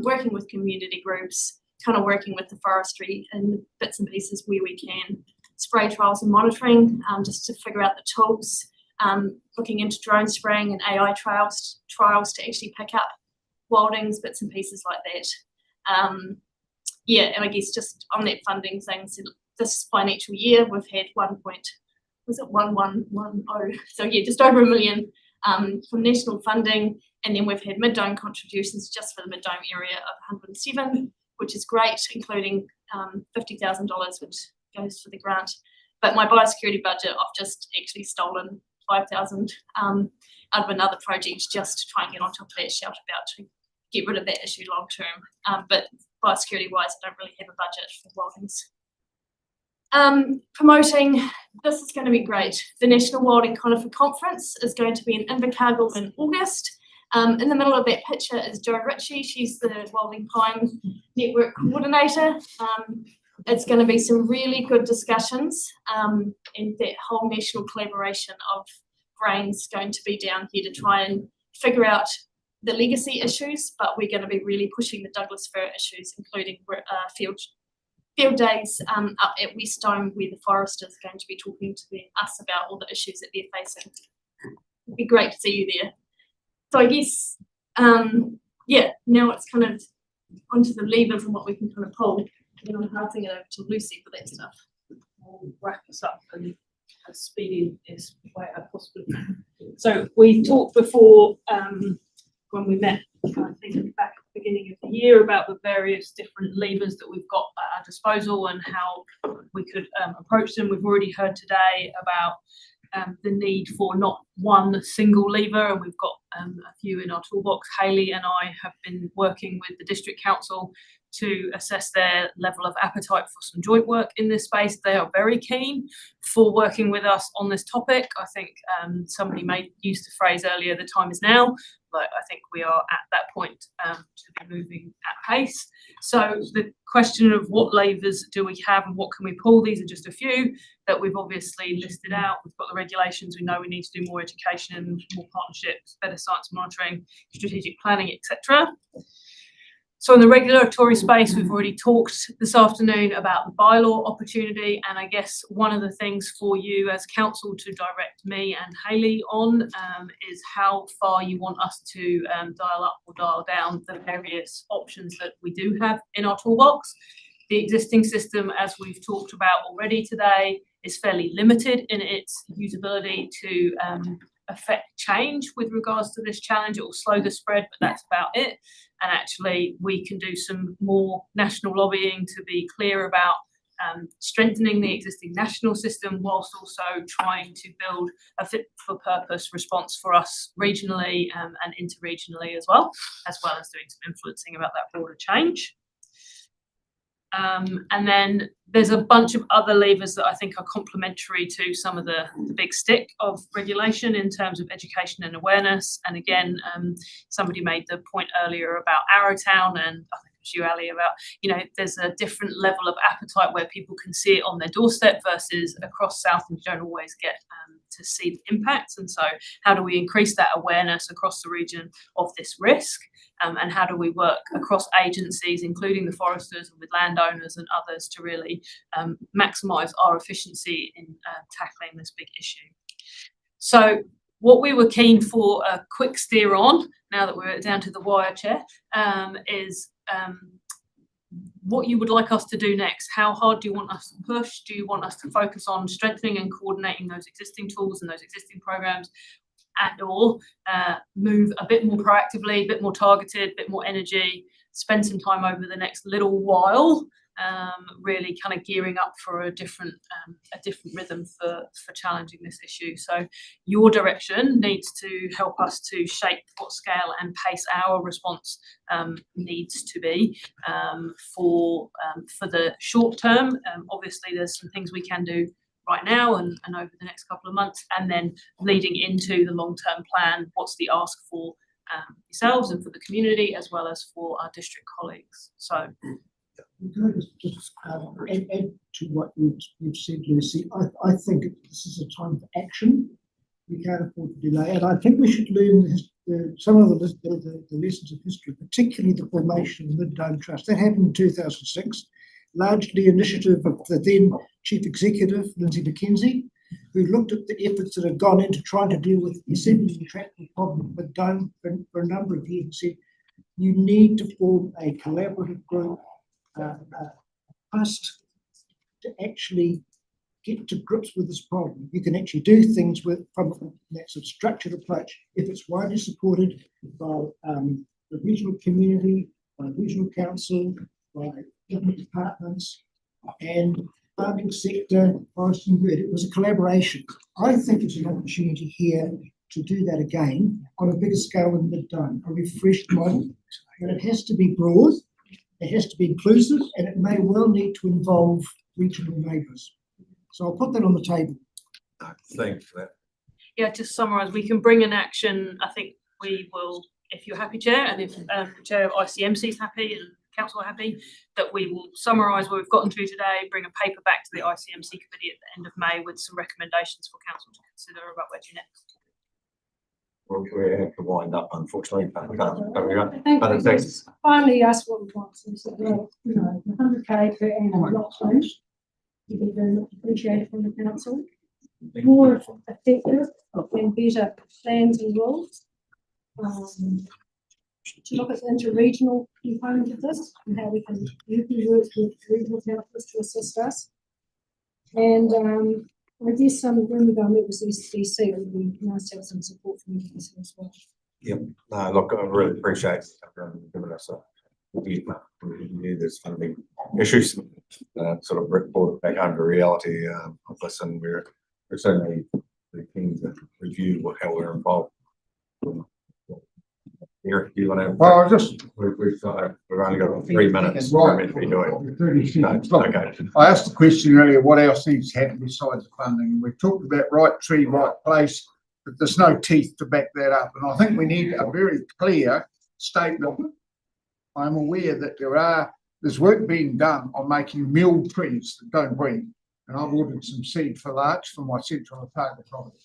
Working with community groups, kind of working with the forestry and bits and pieces where we can. Spray trials and monitoring, just to figure out the tools. Looking into drone spraying and AI trials to actually pick up wildings, bits and pieces like that. Yeah, and I guess just on that funding thing, so this financial year we've had 1110, so yeah, just over $1 million from national funding, and then we've had Midome contributions just for the Midome area of 107, which is great, including $50,000 which goes for the grant. But my biosecurity budget, I've just actually stolen 5,000 out of another project just to try and get on top of that shout about to get rid of that issue long term. But biosecurity wise, I don't really have a budget for wildings. Promoting, this is going to be great. The National Wilding Conifer Conference is going to be in Invercargill in August. In the middle of that picture is Jo Ritchie. She's the Wilding Pine Network Coordinator. It's going to be some really good discussions, and that whole national collaboration of brains going to be down here to try and figure out the legacy issues, but we're going to be really pushing the Douglas fir issues, including field days up at West Dome, where the foresters are going to be talking to us about all the issues that they're facing. It'd be great to see you there. So I guess, yeah, now it's kind of onto the levers and what we can kind of pull. And I'm passing it over to Lucy for that stuff. I'll wrap us up and as speedy as way I possibly can. So we talked before when we met, I think back at the beginning of the year, about the various different levers that we've got at our disposal and how we could approach them. We've already heard today about the need for not one single lever, and we've got a few in our toolbox. Hayley and I have been working with the District Council to assess their level of appetite for some joint work in this space. They are very keen for working with us on this topic. I think somebody used the phrase earlier, the time is now, but I think we are at that point to be moving at pace. So the question of what levers do we have and what can we pull, these are just a few that we've obviously listed out. We've got the regulations, we know we need to do more education, more partnerships, better science monitoring, strategic planning, etc. So in the regulatory space, we've already talked this afternoon about the bylaw opportunity, and I guess one of the things for you as council to direct me and Hayley on is how far you want us to dial up or dial down the various options that we do have in our toolbox. The existing system, as we've talked about already today, is fairly limited in its usability to affect change with regards to this challenge. It will slow the spread, but that's about it. And actually, we can do some more national lobbying to be clear about strengthening the existing national system, whilst also trying to build a fit-for-purpose response for us regionally and interregionally as well as doing some influencing about that broader change. And then there's a bunch of other levers that I think are complementary to some of the big stick of regulation in terms of education and awareness. And again, somebody made the point earlier about Arrowtown, and I think it was you, Ali, about, there's a different level of appetite where people can see it on their doorstep versus across South, and you don't always get to see the impacts. And so how do we increase that awareness across the region of this risk? And how do we work across agencies, including the foresters and with landowners and others, to really maximise our efficiency in tackling this big issue? So what we were keen for a quick steer on, now that we're down to the wire, Chair, is what you would like us to do next. How hard do you want us to push? Do you want us to focus on strengthening and coordinating those existing tools and those existing programs, and or move a bit more proactively, a bit more targeted, a bit more energy, spend some time over the next little while, really kind of gearing up for a different rhythm for challenging this issue. So your direction needs to help us to shape what scale and pace our response needs to be for the short term. Obviously, there's some things we can do right now and over the next couple of months, and then leading into the long-term plan, what's the ask for yourselves and for the community, as well as for our district colleagues. So can I just add to what you've said, Lucy? I think this is a time for action. We can't afford to delay, and I think we should learn some of the lessons of history, particularly the formation of the Mid-Dome Trust. That happened in 2006, largely initiative of the then Chief Executive, Lindsay McKenzie, who looked at the efforts that had gone into trying to deal with essentially intractable problem with Dome for a number of years, and said, you need to form a collaborative group, trust, to actually get to grips with this problem. You can actually do things from that sort of structured approach if it's widely supported by the regional community, by regional council, by government departments, and farming sector, forest and bird. It was a collaboration. I think it's an opportunity here to do that again on a bigger scale than we've done, a refreshed model. But it has to be broad, it has to be inclusive, and it may well need to involve regional neighbours. So I'll put that on the table. Thanks for that. Yeah, to summarise, we can bring an action. I think we will, if you're happy, Chair, and if Chair of ICMC is happy and Council are happy, that we will summarise what we've gotten through today, bring a paper back to the ICMC committee at the end of May with some recommendations for Council to consider about where to next. Well, we have to wind up, unfortunately, but we can't. I think But we it's finally asked what we want, so we said, well, you know, 100k per annum not closed. You'd be very much appreciated from the council. More effective and better plans and rules. To look at the interregional component of this and how we can work with regional councils to assist us. And I guess when we go and meet with CCC, it would be nice to have some support from the council as well. Yep. No, look, I really appreciate giving us a review this funding issues, sort of report back home to reality of this, and we're certainly keen to review how we're involved. Eric, do you want to? Well, I just, We've only got 3 minutes. Right. We're meant to be doing. 30 seconds. No, Look, okay. I asked the question earlier, what else needs to happen besides the funding? And we've talked about right tree, right place, but there's no teeth to back that up. And I think we need a very clear statement. I'm aware that there's work being done on making milled trees that don't breed. And I've ordered some seed for larch for my central target property.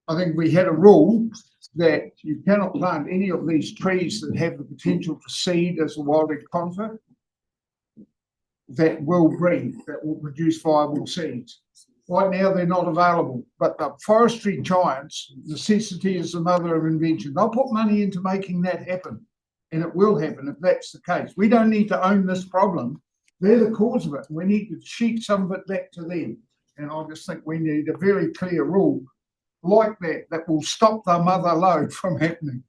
I think we had a rule that you cannot plant any of these trees that have the potential for seed as a wildlife conifer that will breed, that will produce viable seeds. Right now, they're not available, but the forestry giants, necessity is the mother of invention. They'll put money into making that happen, and it will happen if that's the case. We don't need to own this problem. They're the cause of it. We need to sheet some of it back to them. And I just think we need a very clear rule like that will stop the mother lode from happening.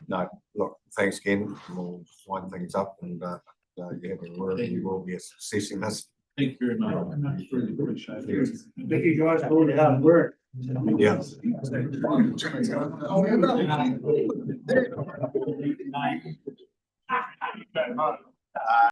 No, look, thanks again. We'll wind things up, and you have a word, you will be assessing this. Thank you very much. Really appreciate it. Thank you guys for all the hard work. Yeah.